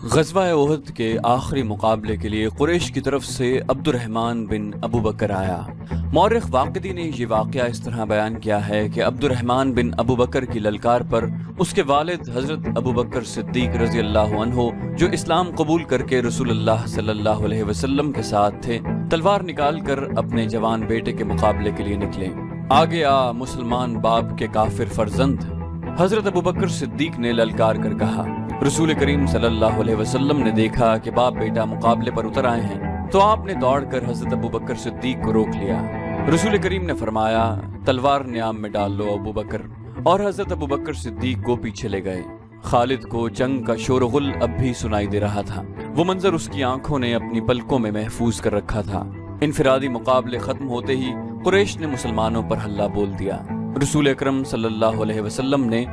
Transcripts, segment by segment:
غزوہ احد کے آخری مقابلے کے لیے قریش کی طرف سے عبد الرحمن بن ابو بکر آیا۔ مورخ واقدی نے یہ واقعہ اس طرح بیان کیا ہے کہ عبد الرحمن بن ابو بکر کی للکار پر اس کے والد حضرت ابو بکر صدیق رضی اللہ عنہ، جو اسلام قبول کر کے رسول اللہ صلی اللہ علیہ وسلم کے ساتھ تھے، تلوار نکال کر اپنے جوان بیٹے کے مقابلے کے لیے نکلے۔ آگے آ مسلمان باپ کے کافر فرزند، حضرت ابو بکر صدیق نے للکار کر کہا۔ رسول کریم صلی اللہ علیہ وسلم نے دیکھا کہ باپ بیٹا مقابلے پر اتر آئے ہیں تو آپ نے دوڑ کر حضرت ابو بکر صدیق کو روک لیا۔ رسول کریم نے فرمایا، تلوار نیام میں ڈال لو ابو بکر، اور حضرت ابو بکر صدیق کو پیچھے لے گئے۔ خالد کو جنگ کا شور و غل اب بھی سنائی دے رہا تھا۔ وہ منظر اس کی آنکھوں نے اپنی پلکوں میں محفوظ کر رکھا تھا۔ انفرادی مقابلے ختم ہوتے ہی قریش نے مسلمانوں پر حملہ بول دیا۔ رسول اکرم صلی اللہ علیہ وسلم نے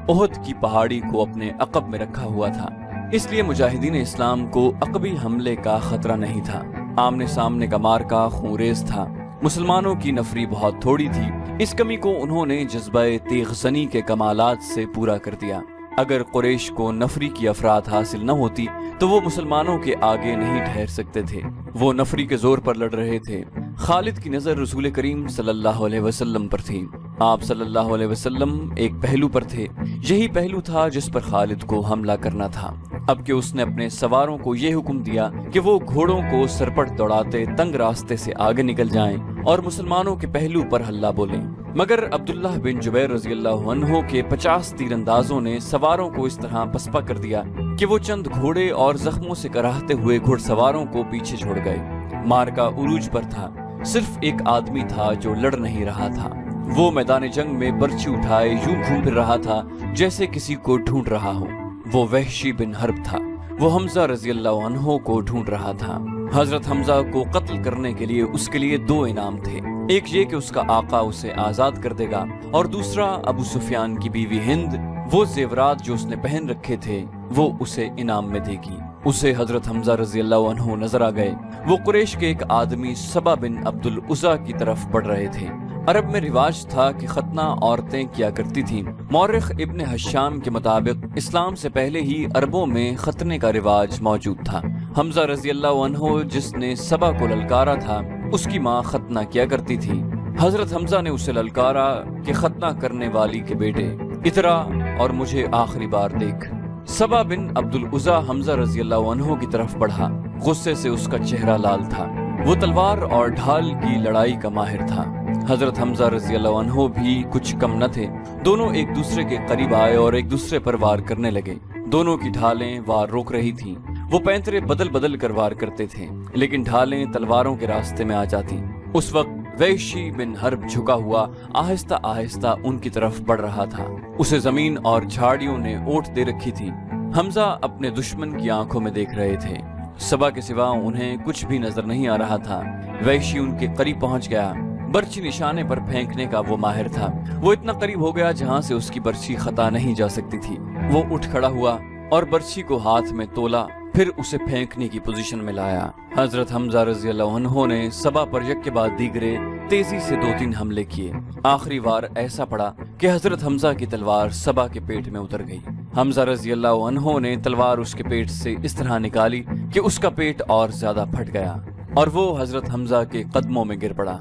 احد کی پہاڑی کو اپنے عقب میں رکھا ہوا تھا، اس لیے مجاہدین اسلام کو عقبی حملے کا خطرہ نہیں تھا۔ آمنے سامنے کا مارکا خونریز تھا۔ مسلمانوں کی نفری بہت تھوڑی تھی، اس کمی کو انہوں نے جذبہ تیغ زنی کے کمالات سے پورا کر دیا۔ اگر قریش کو نفری کی افراد حاصل نہ ہوتی تو وہ مسلمانوں کے آگے نہیں ٹھہر سکتے تھے۔ وہ نفری کے زور پر لڑ رہے تھے۔ خالد کی نظر رسول کریم صلی اللہ علیہ وسلم پر تھی۔ آپ صلی اللہ علیہ وسلم ایک پہلو پر تھے، یہی پہلو تھا جس پر خالد کو حملہ کرنا تھا۔ اب کہ اس نے اپنے سواروں کو یہ حکم دیا کہ وہ گھوڑوں کو سرپٹ دوڑاتے تنگ راستے سے آگے نکل جائیں اور مسلمانوں کے پہلو پر حلہ بولیں، مگر عبداللہ بن جبیر رضی اللہ عنہ کے 50 تیر اندازوں نے سواروں کو اس طرح پسپا کر دیا کہ وہ چند گھوڑے اور زخموں سے کراہتے ہوئے گھڑ سواروں کو پیچھے چھوڑ گئے۔ مارکا عروج پر تھا، صرف ایک آدمی تھا جو لڑ نہیں رہا تھا۔ وہ میدان جنگ میں برچی اٹھائے یوں گھوم پھر رہا تھا جیسے کسی کو ڈھونڈ رہا ہو۔ وہ وحشی بن حرب تھا۔ وہ حمزہ رضی اللہ عنہ کو ڈھونڈ رہا تھا۔ حضرت حمزہ کو قتل کرنے کے لیے اس کے لیے دو انعام تھے، ایک یہ کہ اس کا آقا اسے آزاد کر دے گا، اور دوسرا ابو سفیان کی بیوی ہند وہ زیورات جو اس نے پہن رکھے تھے وہ اسے انعام میں دے گی۔ اسے حضرت حمزہ رضی اللہ عنہ نظر آ گئے۔ وہ قریش کے ایک آدمی سبا بن عبد العزا کی طرف بڑھ رہے تھے۔ عرب میں رواج تھا کہ ختنہ عورتیں کیا کرتی تھیں۔ مورخ ابن حشام کے مطابق اسلام سے پہلے ہی عربوں میں ختنے کا رواج موجود تھا۔ حمزہ رضی اللہ عنہ جس نے سبا کو للکارا تھا، اس کی ماں ختنہ کیا کرتی تھی۔ حضرت حمزہ نے اسے للکارا کہ ختنہ کرنے والی کے بیٹے اترا اور مجھے آخری بار دیکھ۔ سبا بن عبد العزا حمزہ رضی اللہ عنہ کی طرف بڑھا۔ غصے سے اس کا چہرہ لال تھا۔ وہ تلوار اور ڈھال کی لڑائی کا ماہر تھا۔ حضرت حمزہ رضی اللہ عنہ بھی کچھ کم نہ تھے۔ دونوں ایک دوسرے کے قریب آئے اور ایک دوسرے پر وار کرنے لگے۔ دونوں کی ڈھالیں وار روک رہی تھیں۔ وہ پینترے بدل بدل کر وار کرتے تھے، لیکن ڈھالیں تلواروں کے راستے میں آ جاتی۔ اس وقت وحشی بن حرب جھکا ہوا آہستہ آہستہ ان کی طرف بڑھ رہا تھا۔ اسے زمین اور جھاڑیوں نے اوٹ دے رکھی تھی۔ حمزہ اپنے دشمن کی آنکھوں میں دیکھ رہے تھے۔ سبا کے سوا انہیں کچھ بھی نظر نہیں آ رہا تھا۔ وحشی ان کے قریب پہنچ گیا۔ برچی نشانے پر پھینکنے کا وہ ماہر تھا۔ وہ اتنا قریب ہو گیا جہاں سے اس کی برچی خطا نہیں جا سکتی تھی۔ وہ اٹھ کھڑا ہوا اور برچی کو ہاتھ میں تولا، پھر اسے پھینکنے کی پوزیشن میں لایا۔ حضرت حمزہ رضی اللہ عنہ نے سبا پر یک کے بعد دیگرے تیزی سے 2-3 حملے کیے۔ آخری وار ایسا پڑا کہ حضرت حمزہ کی تلوار سبا کے پیٹ میں اتر گئی۔ حمزہ رضی اللہ عنہ نے تلوار اس کے پیٹ سے اس طرح نکالی کہ اس کا پیٹ اور زیادہ پھٹ گیا اور وہ حضرت حمزہ کے قدموں میں گر پڑا۔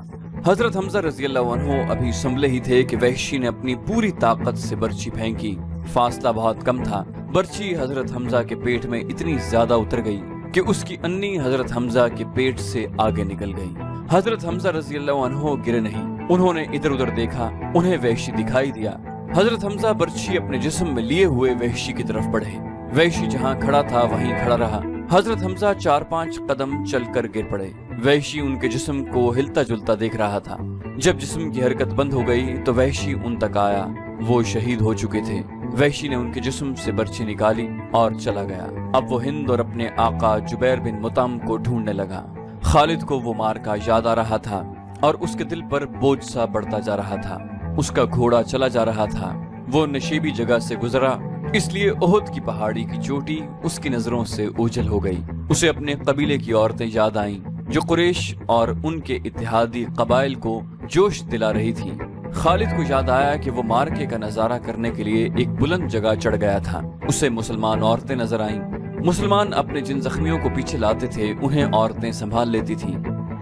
حضرت حمزہ رضی اللہ عنہ ابھی سنبھلے ہی تھے کہ وحشی نے اپنی پوری طاقت سے برچی پھینکی۔ فاصلہ بہت کم تھا۔ برچی حضرت حمزہ کے پیٹ میں اتنی زیادہ اتر گئی کہ اس کی انی حضرت حمزہ کے پیٹ سے آگے نکل گئی۔ حضرت حمزہ رضی اللہ عنہ گرے نہیں۔ انہوں نے ادھر ادھر دیکھا، انہیں وحشی دکھائی دیا۔ حضرت حمزہ برچی اپنے جسم میں لیے ہوئے وحشی کی طرف بڑھے۔ وحشی جہاں کھڑا تھا وہیں کھڑا رہا۔ حضرت حمزہ 4-5 قدم چل کر گر پڑے۔ وحشی ان کے جسم کو ہلتا جلتا دیکھ رہا تھا۔ جب جسم کی حرکت بند ہو گئی تو وحشی ان تک آیا۔ وہ شہید ہو چکے تھے۔ وحشی نے ان کے جسم سے برچی نکالی اور چلا گیا۔ اب وہ ہند اور اپنے آقا جبیر بن مطعم کو ڈھونڈنے لگا۔ خالد کو وہ مارکا یاد آ رہا تھا اور اس کے دل پر بوجھ سا بڑھتا جا رہا تھا۔ اس کا گھوڑا چلا جا رہا تھا۔ وہ نشیبی جگہ سے گزرا، اس لیے احد کی پہاڑی کی چوٹی اس کی نظروں سے اوجھل ہو گئی۔ اسے اپنے قبیلے کی عورتیں یاد آئیں جو قریش اور ان کے اتحادی قبائل کو جوش دلا رہی تھیں۔ خالد کو یاد آیا کہ وہ مارکے کا نظارہ کرنے کے لیے ایک بلند جگہ چڑھ گیا تھا۔ اسے مسلمان عورتیں نظر آئیں۔ مسلمان اپنے جن زخمیوں کو پیچھے لاتے تھے انہیں عورتیں سنبھال لیتی تھیں،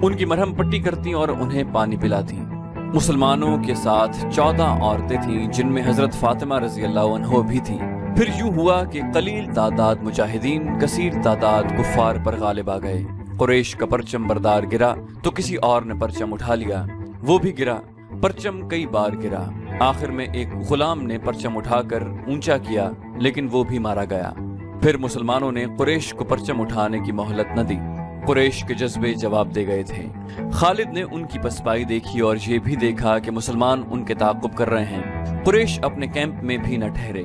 ان کی مرہم پٹی کرتی اور انہیں پانی پلاتی۔ مسلمانوں کے ساتھ 14 عورتیں تھیں جن میں حضرت فاطمہ رضی اللہ عنہ بھی تھیں۔ پھر یوں ہوا کہ قلیل تعداد مجاہدین کثیر تعداد کفار پر غالب آ گئے۔ قریش کا پرچم بردار گرا تو کسی اور نے پرچم اٹھا لیا، وہ بھی گرا، پرچم کئی بار گرا۔ آخر میں ایک غلام نے پرچم اٹھا کر اونچا کیا لیکن وہ بھی مارا گیا۔ پھر مسلمانوں نے قریش کو پرچم اٹھانے کی مہلت نہ دی۔ قریش کے جذبے جواب دے گئے تھے۔ خالد نے ان کی پسپائی دیکھی اور یہ بھی دیکھا کہ مسلمان ان کے تعاقب کر رہے ہیں۔ قریش اپنے کیمپ میں بھی نہ ٹھہرے،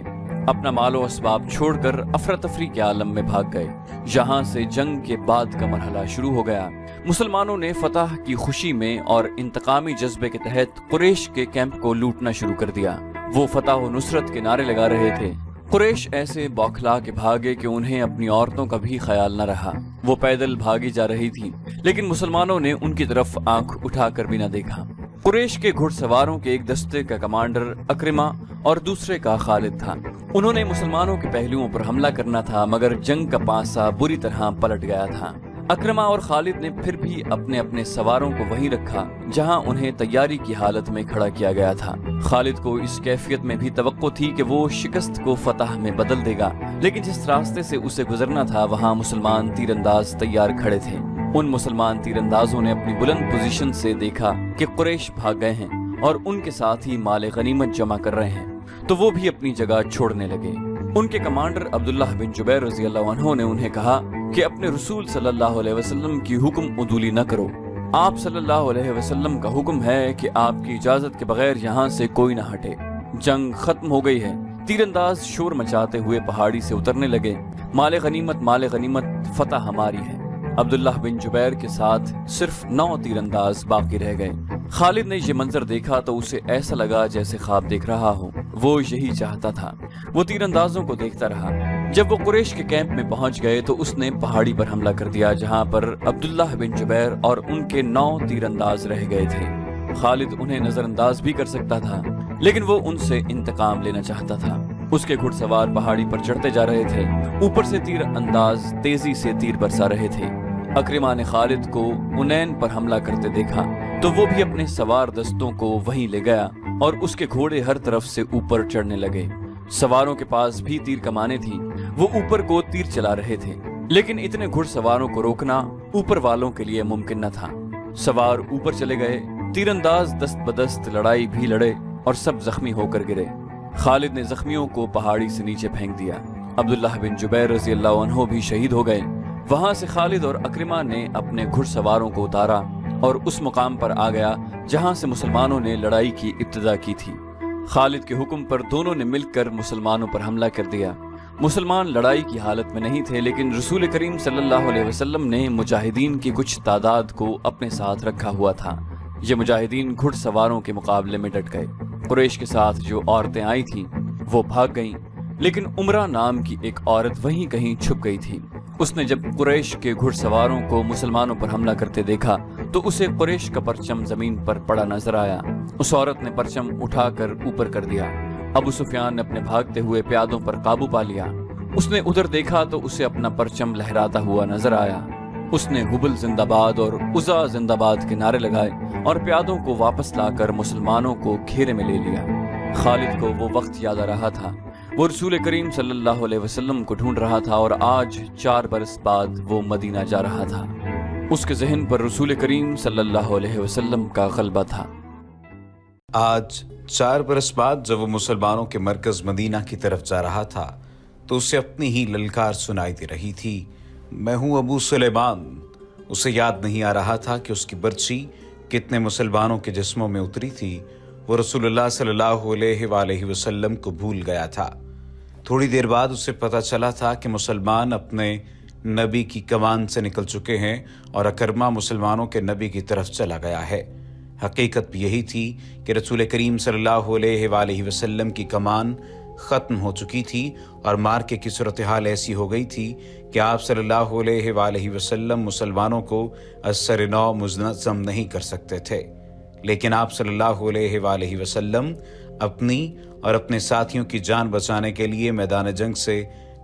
اپنا مال و اسباب چھوڑ کر افراتفری کے عالم میں بھاگ گئے۔ یہاں سے جنگ کے بعد کا مرحلہ شروع ہو گیا۔ مسلمانوں نے فتح کی خوشی میں اور انتقامی جذبے کے تحت قریش کے کیمپ کو لوٹنا شروع کر دیا۔ وہ فتح و نصرت کے نعرے لگا رہے تھے۔ قریش ایسے بوکھلا کے بھاگے کہ انہیں اپنی عورتوں کا بھی خیال نہ رہا۔ وہ پیدل بھاگی جا رہی تھی لیکن مسلمانوں نے ان کی طرف آنکھ اٹھا کر بھی نہ دیکھا۔ قریش کے گھڑ سواروں کے ایک دستے کا کمانڈر اکرمہ اور دوسرے کا خالد تھا۔ انہوں نے مسلمانوں کے پہلوؤں پر حملہ کرنا تھا مگر جنگ کا پانسا بری طرح پلٹ گیا تھا۔ اکرمہ اور خالد نے پھر بھی اپنے اپنے سواروں کو وہیں رکھا جہاں انہیں تیاری کی حالت میں کھڑا کیا گیا تھا۔ خالد کو اس کیفیت میں بھی توقع تھی کہ وہ شکست کو فتح میں بدل دے گا، لیکن جس راستے سے اسے گزرنا تھا وہاں مسلمان تیر انداز تیار کھڑے تھے۔ ان مسلمان تیر اندازوں نے اپنی بلند پوزیشن سے دیکھا کہ قریش بھاگ گئے ہیں اور ان کے ساتھ ہی مال غنیمت جمع کر رہے ہیں، تو وہ بھی اپنی جگہ چھوڑنے لگے۔ ان کے کمانڈر عبداللہ بن جبیر رضی اللہ عنہ نے انہیں کہا کہ اپنے رسول صلی اللہ علیہ وسلم کی حکم عدولی نہ کرو۔ آپ صلی اللہ علیہ وسلم کا حکم ہے کہ آپ کی اجازت کے بغیر یہاں سے کوئی نہ ہٹے۔ جنگ ختم ہو گئی ہے۔ تیر انداز شور مچاتے ہوئے پہاڑی سے اترنے لگے۔ مال غنیمت، فتح ہماری ہے۔ عبداللہ بن جبیر کے ساتھ صرف 9 تیر انداز باقی رہ گئے۔ خالد نے یہ منظر دیکھا تو اسے ایسا لگا جیسے خواب دیکھ رہا ہو۔ وہ یہی چاہتا تھا۔ وہ تیر اندازوں کو دیکھتا رہا۔ جب وہ قریش کے کیمپ میں پہنچ گئے تو اس نے پہاڑی پر حملہ کر دیا جہاں پر عبداللہ بن جبیر اور ان کے 9 تیر انداز رہ گئے تھے۔ خالد انہیں نظر انداز بھی کر سکتا تھا لیکن وہ ان سے انتقام لینا چاہتا تھا۔ اس کے گھڑ سوار پہاڑی پر چڑھتے جا رہے تھے، اوپر سے تیر انداز تیزی سے تیر برسا رہے تھے۔ اکرمہ نے خالد کو انین پر حملہ کرتے دیکھا تو وہ بھی اپنے سوار دستوں کو وہیں لے گیا اور اس کے گھوڑے ہر طرف سے اوپر چڑھنے لگے۔ سواروں کے پاس بھی تیر کمانیں تھیں، وہ اوپر کو تیر چلا رہے تھے لیکن اتنے گھڑ سواروں کو روکنا اوپر والوں کے لیے ممکن نہ تھا۔ سوار اوپر چلے گئے، تیر انداز دست بدست لڑائی بھی لڑے اور سب زخمی ہو کر گرے۔ خالد نے زخمیوں کو پہاڑی سے نیچے پھینک دیا۔ عبداللہ بن جبیر رضی اللہ عنہ بھی شہید ہو گئے۔ وہاں سے خالد اور اکرمہ نے اپنے گھڑ سواروں کو اتارا اور اس مقام پر آ گیا جہاں سے مسلمانوں نے لڑائی کی ابتدا کی تھی۔ خالد کے حکم پر دونوں نے مل کر مسلمانوں پر حملہ کر دیا۔ مسلمان لڑائی کی حالت میں نہیں تھے لیکن رسول کریم صلی اللہ علیہ وسلم نے مجاہدین کی کچھ تعداد کو اپنے ساتھ رکھا ہوا تھا۔ یہ مجاہدین گھڑ سواروں کے مقابلے میں ڈٹ گئے۔ قریش کے ساتھ جو عورتیں آئی تھیں وہ بھاگ گئیں لیکن عمرہ نام کی ایک عورت وہیں کہیں چھپ گئی تھی۔ اس نے جب قریش کے گھڑ سواروں کو مسلمانوں پر حملہ کرتے دیکھا تو اسے قریش کا پرچم زمین پر پڑا نظر آیا۔ اس عورت نے پرچم اٹھا کر اوپر کر دیا۔ ابو سفیان نے اپنے بھاگتے ہوئے پیادوں پر قابو پا لیا۔ اس نے ادھر دیکھا تو اسے اپنا پرچم لہراتا ہوا نظر آیا۔ اس نے حبل زندہ باد اور عزا زندہ باد کے نعرے لگائے اور پیادوں کو واپس لا کر مسلمانوں کو گھیرے میں لے لیا۔ خالد کو وہ وقت یاد آ رہا تھا۔ وہ رسول کریم صلی اللہ علیہ وسلم کو ڈھونڈ رہا تھا اور آج 4 برس بعد وہ مدینہ جا رہا تھا۔ اس کے ذہن پر رسول کریم صلی اللہ علیہ وسلم کا غلبہ تھا۔ آج 4 برس بعد جب وہ مسلمانوں کے مرکز مدینہ کی طرف جا رہا تھا تو اسے اپنی ہی للکار سنائی دے رہی تھی، میں ہوں ابو سلیمان۔ اسے یاد نہیں آ رہا تھا کہ اس کی برچی کتنے مسلمانوں کے جسموں میں اتری تھی۔ وہ رسول اللہ صلی اللہ علیہ وآلہ وسلم کو بھول گیا تھا۔ تھوڑی دیر بعد اسے پتہ چلا تھا کہ مسلمان اپنے نبی کی کمان سے نکل چکے ہیں اور اکرمہ مسلمانوں کے نبی کی طرف چلا گیا ہے۔ حقیقت بھی یہی تھی کہ رسول کریم صلی اللہ علیہ وآلہ وسلم کی کمان ختم ہو چکی تھی اور مارکے کی صورتحال ایسی ہو گئی تھی کہ آپ صلی اللہ علیہ وآلہ وسلم مسلمانوں کو اثر نو منظم نہیں کر سکتے تھے، لیکن آپ صلی اللہ علیہ وآلہ وسلم اپنی اور اپنے ساتھیوں کی جان بچانے کے لیے میدان جنگ سے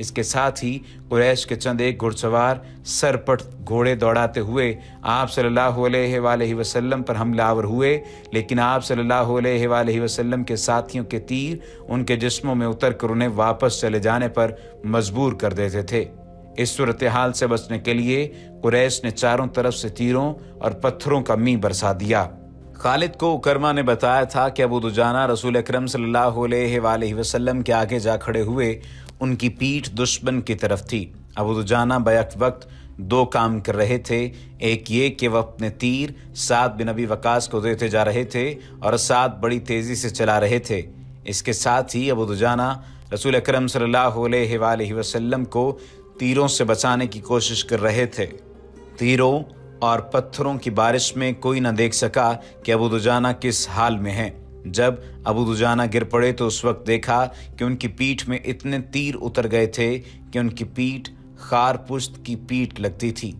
اس کے ساتھ ہی قریش کے چند ایک گھڑسوار سرپٹ گھوڑے دوڑاتے ہوئے آپ صلی اللہ علیہ وآلہ وسلم پر حملہ آور ہوئے، لیکن آپ صلی اللہ علیہ وآلہ وسلم کے ساتھیوں کے تیر ان کے جسموں میں اتر کر انہیں واپس چلے جانے پر مجبور کر دیتے تھے۔ اس صورتحال سے بچنے کے لیے قریش نے چاروں طرف سے تیروں اور پتھروں کا مینہ برسا دیا۔ خالد کو اکرمہ نے بتایا تھا کہ ابو دجانہ رسول اکرم صلی اللہ علیہ وآلہ وسلم کے آگے جا کھڑے ہوئے، ان کی پیٹھ دشمن کی طرف تھی۔ ابو دجانہ بیک وقت دو کام کر رہے تھے، ایک یہ کہ وہ اپنے تیر سعد بن ابی وقاص کو دیتے جا رہے تھے اور سعد بڑی تیزی سے چلا رہے تھے۔ اس کے ساتھ ہی ابو دجانہ رسول اکرم صلی اللہ علیہ وآلہ وسلم کو تیروں سے بچانے کی کوشش کر رہے تھے۔ تیروں اور پتھروں کی بارش میں کوئی نہ دیکھ سکا کہ ابو دجانہ کس حال میں ہیں۔ جب ابو دجانہ گر پڑے تو اس وقت دیکھا کہ ان کی پیٹھ میں اتنے تیر اتر گئے تھے کہ ان کی پیٹھ خار پشت کی پیٹھ لگتی تھی۔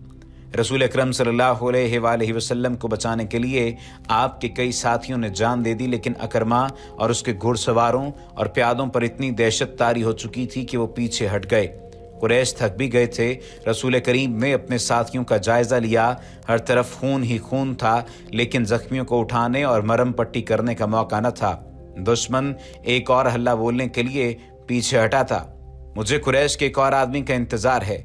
رسول اکرم صلی اللہ علیہ وآلہ وسلم کو بچانے کے لیے آپ کے کئی ساتھیوں نے جان دے دی، لیکن اکرمہ اور اس کے گھڑ سواروں اور پیادوں پر اتنی دہشت طاری ہو چکی تھی کہ وہ پیچھے ہٹ گئے۔ قریش تھک بھی گئے تھے۔ رسول کریم نے اپنے ساتھیوں کا جائزہ لیا، ہر طرف خون ہی خون تھا، لیکن زخمیوں کو اٹھانے اور مرہم پٹی کرنے کا موقع نہ تھا۔ دشمن ایک اور حلہ بولنے کے لیے پیچھے ہٹا تھا۔ مجھے قریش کے ایک اور آدمی کا انتظار ہے۔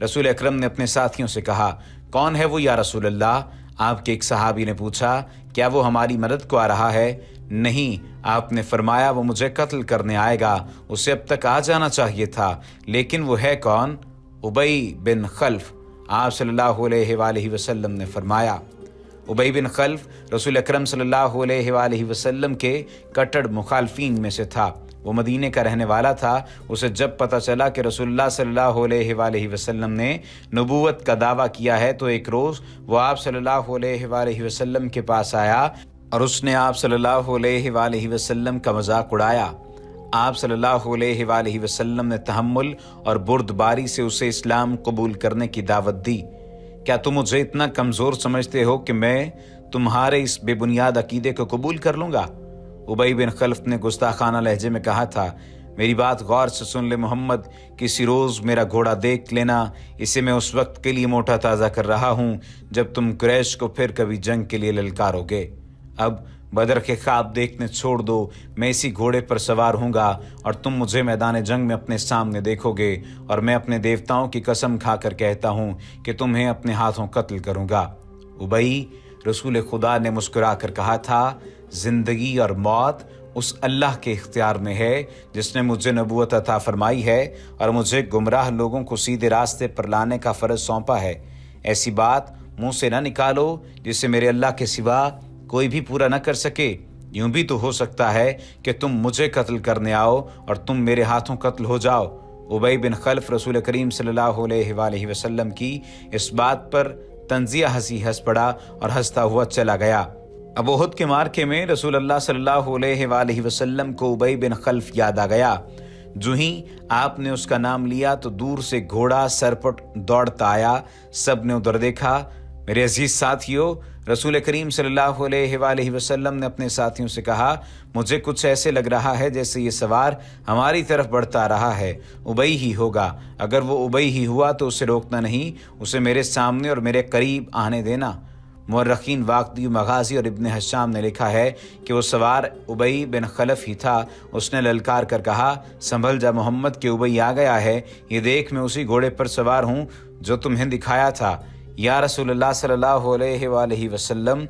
رسول اکرم نے اپنے ساتھیوں سے کہا، کون ہے وہ یا رسول اللہ؟ آپ کے ایک صحابی نے پوچھا، کیا وہ ہماری مدد کو آ رہا ہے؟ نہیں، آپ نے فرمایا وہ مجھے قتل کرنے آئے گا، اسے اب تک آ جانا چاہیے تھا، لیکن وہ ہے کون؟ ابی بن خلف۔ آپ صلی اللہ علیہ وآلہ وسلم نے فرمایا۔ ابی بن خلف رسول اکرم صلی اللہ علیہ وآلہ وسلم کے کٹڑ مخالفین میں سے تھا۔ وہ مدینے کا رہنے والا تھا۔ اسے جب پتہ چلا کہ رسول اللہ صلی اللہ علیہ وآلہ وسلم نے نبوت کا دعویٰ کیا ہے تو ایک روز وہ آپ صلی اللہ علیہ وآلہ وسلم کے پاس آیا اور اس نے آپ صلی اللہ علیہ وآلہ وسلم کا مذاق اڑایا۔ آپ صلی اللہ علیہ وآلہ وسلم نے تحمل اور بردباری سے اسے اسلام قبول کرنے کی دعوت دی۔ کیا تم مجھے اتنا کمزور سمجھتے ہو کہ میں تمہارے اس بے بنیاد عقیدے کو قبول کر لوں گا؟ ابی بن خلف نے گستاخانہ لہجے میں کہا تھا، میری بات غور سے سن لے محمد، کسی روز میرا گھوڑا دیکھ لینا، اسے میں اس وقت کے لیے موٹا تازہ کر رہا ہوں جب تم قریش کو پھر کبھی جنگ کے لیے للکارو گے۔ اب بدر کے خواب دیکھنے چھوڑ دو، میں اسی گھوڑے پر سوار ہوں گا اور تم مجھے میدان جنگ میں اپنے سامنے دیکھو گے، اور میں اپنے دیوتاؤں کی قسم کھا کر کہتا ہوں کہ تمہیں اپنے ہاتھوں قتل کروں گا۔ ابی، رسول خدا نے مسکرا کر کہا تھا، زندگی اور موت اس اللہ کے اختیار میں ہے جس نے مجھے نبوت عطا فرمائی ہے اور مجھے گمراہ لوگوں کو سیدھے راستے پر لانے کا فرض سونپا ہے۔ ایسی بات منہ سے نہ نکالو جسے میرے اللہ کے سوا کوئی بھی پورا نہ کر سکے۔ یوں بھی تو ہو سکتا ہے کہ تم مجھے قتل کرنے آؤ اور تم میرے ہاتھوں قتل ہو جاؤ۔ ابی بن خلف رسول کریم صلی اللہ علیہ وآلہ وسلم کی اس بات پر تنزیہ ہنسی ہنس پڑا اور ہنستا ہوا چلا گیا۔ اب احد کے معرکے میں رسول اللہ صلی اللہ علیہ وآلہ وسلم کو ابی بن خلف یاد آ گیا۔ جو ہی آپ نے اس کا نام لیا تو دور سے گھوڑا سرپٹ دوڑتا آیا۔ سب نے ادھر دیکھا۔ میرے عزیز ساتھیو، رسول کریم صلی اللہ علیہ وآلہ وسلم نے اپنے ساتھیوں سے کہا، مجھے کچھ ایسے لگ رہا ہے جیسے یہ سوار ہماری طرف بڑھتا رہا ہے۔ ابی ہی ہوگا۔ اگر وہ ابی ہی ہوا تو اسے روکنا نہیں، اسے میرے سامنے اور میرے قریب آنے دینا۔ مورخین واقدی مغازی اور ابن حشام نے لکھا ہے کہ وہ سوار ابی بن خلف ہی تھا۔ اس نے للکار کر کہا، سنبھل جا محمد کہ ابی آ گیا ہے، یہ دیکھ میں اسی گھوڑے پر سوار ہوں جو تمہیں دکھایا تھا۔ یا رسول اللہ صلی اللہ علیہ وآلہ وسلم۔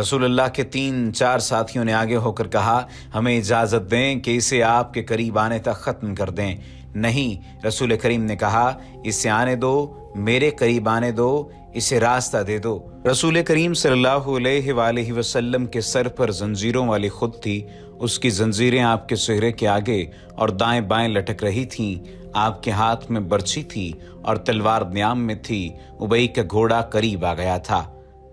رسول اللہ کے 3-4 ساتھیوں نے آگے ہو کر کہا، ہمیں اجازت دیں کہ اسے آپ کے قریب آنے تک ختم کر دیں۔ نہیں، رسول کریم نے کہا، اسے آنے دو، میرے قریب آنے دو، اسے راستہ دے دو۔ رسول کریم صلی اللہ علیہ وآلہ وسلم کے سر پر زنجیروں والی خود تھی۔ اس کی زنجیریں آپ کے چہرے کے آگے اور دائیں بائیں لٹک رہی تھیں۔ آپ کے ہاتھ میں برچھی تھی اور تلوار نیام میں تھی۔ ابی کا گھوڑا قریب آ گیا تھا۔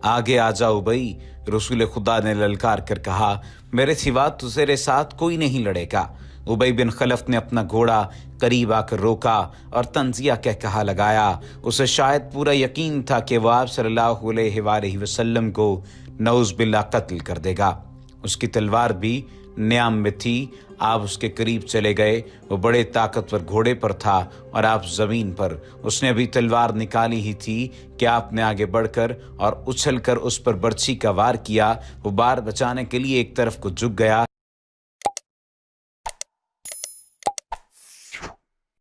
آگے آ جا ابی، رسول خدا نے للکار کر کہا، میرے سوا تیرے ساتھ کوئی نہیں لڑے گا۔ ابی بن خلف نے اپنا گھوڑا قریب آ کر روکا اور تنزیہ کہا لگایا۔ اسے شاید پورا یقین تھا کہ وہ آپ صلی اللہ علیہ وآلہ وسلم کو نعوذ باللہ قتل کر دے گا۔ اس کی تلوار بھی نیام میں تھی۔ آپ اس کے قریب چلے گئے۔ وہ بڑے طاقتور گھوڑے پر تھا اور آپ زمین پر۔ اس نے ابھی تلوار نکالی ہی تھی کہ آپ نے آگے بڑھ کر اور اچھل کر اس پر برچھی کا وار کیا۔ وہ بار بچانے کے لیے ایک طرف کو جھک گیا